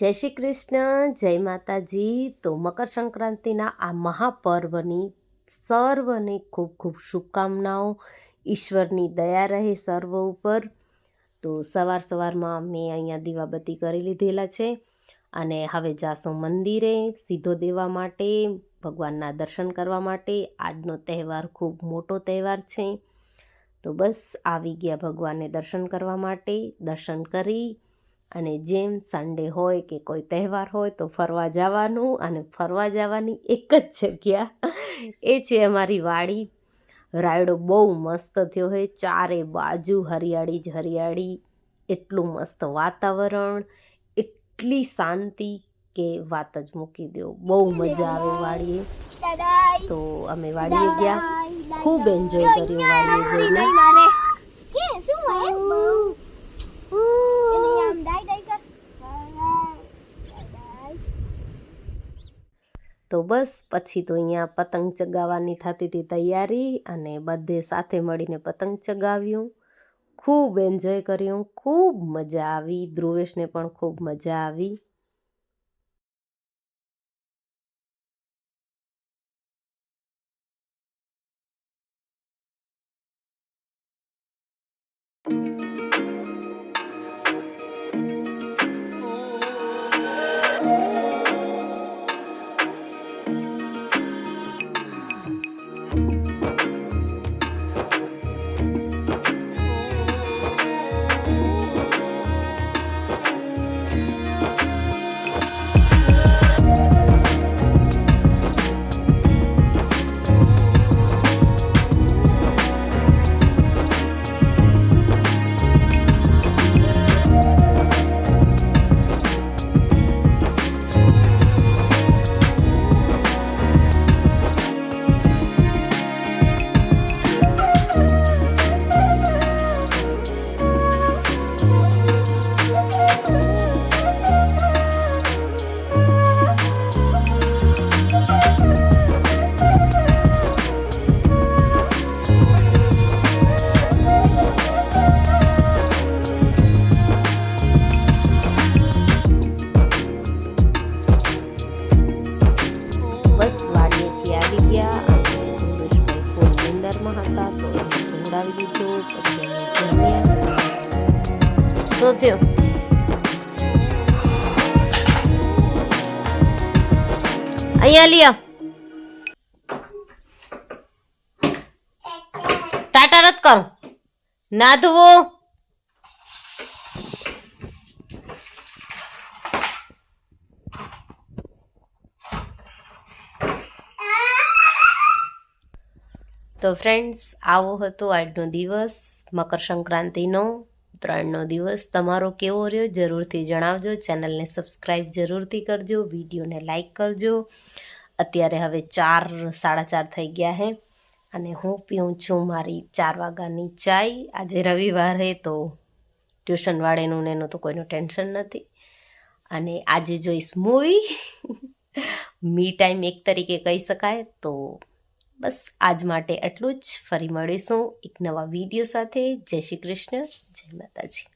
જય શ્રી કૃષ્ણ, જય માતાજી। તો મકર સંક્રાંતિના આ મહાપર્વની સર્વને ખૂબ ખૂબ શુભકામનાઓ। ઈશ્વરની દયા રહે સર્વ ઉપર। તો સવારમાં મેં અહીંયા દીવાબત્તી કરી લીધેલા છે અને હવે જાશું મંદિરે સીધો દેવા માટે, ભગવાનના દર્શન કરવા માટે। આજનો તહેવાર ખૂબ મોટો તહેવાર છે, તો બસ આવી ગયા ભગવાનને દર્શન કરવા માટે। દર્શન કરી અને જેમ સન્ડે હોય કે કોઈ તહેવાર હોય તો ફરવા જવાનું, અને ફરવા જવાની એક જ જગ્યા એ છે અમારી વાડી। રાયડો બહુ મસ્ત થયો હોય, ચારે બાજુ હરિયાળી જ હરિયાળી, એટલું મસ્ત વાતાવરણ, એટલી શાંતિ કે વાત જ મૂકી દો, બહુ મજા આવે વાડીએ। તો અમે વાડીએ ગયા, ખૂબ એન્જોય કર્યું વાડીએ જઈને। તો બસ પછી તો અહીંયા પતંગ ચગાવવાની થતી હતી તૈયારી, અને બધે સાથે મળીને પતંગ ચગાવ્યું, ખૂબ એન્જોય કર્યું, ખૂબ મજા આવી। ધ્રુવેશને પણ ખૂબ મજા આવી। બસ વાડીએથી આવી ગયા અને ધ્રુવેશભાઈ ફોનની અંદરમાં હતા, તો એને સુવડાવી દીધો। પછી અમે જમ્યા। શું થયું? અહીંયા લ્યો, ટાટા રત કરો, ના ધોવો। તો ફ્રેન્ડ્સ, આવો હતો આજનો દિવસ, મકર સંક્રાંતિનો 3નો દિવસ। તમારો કેવો રહ્યો જરૂરથી જણાવજો। ચેનલને સબસ્ક્રાઈબ જરૂરથી કરજો, વિડીયોને લાઈક કરજો। અત્યારે હવે 4 સાડા 4 થઈ ગયા છે અને હું પીઉં છું મારી 4 વાગ્યાની ચાય। આજે રવિવારે તો ટ્યુશનવાળેનું ને એનું તો કોઈનું ટેન્શન નથી, અને આજે જોઈશ મૂવી મી ટાઈમ એક તરીકે કહી શકાય। તો બસ આજ માટે આટલું જ, ફરી મળીશું એક નવા વિડીયો સાથે। જય શ્રી કૃષ્ણ, જય માતાજી।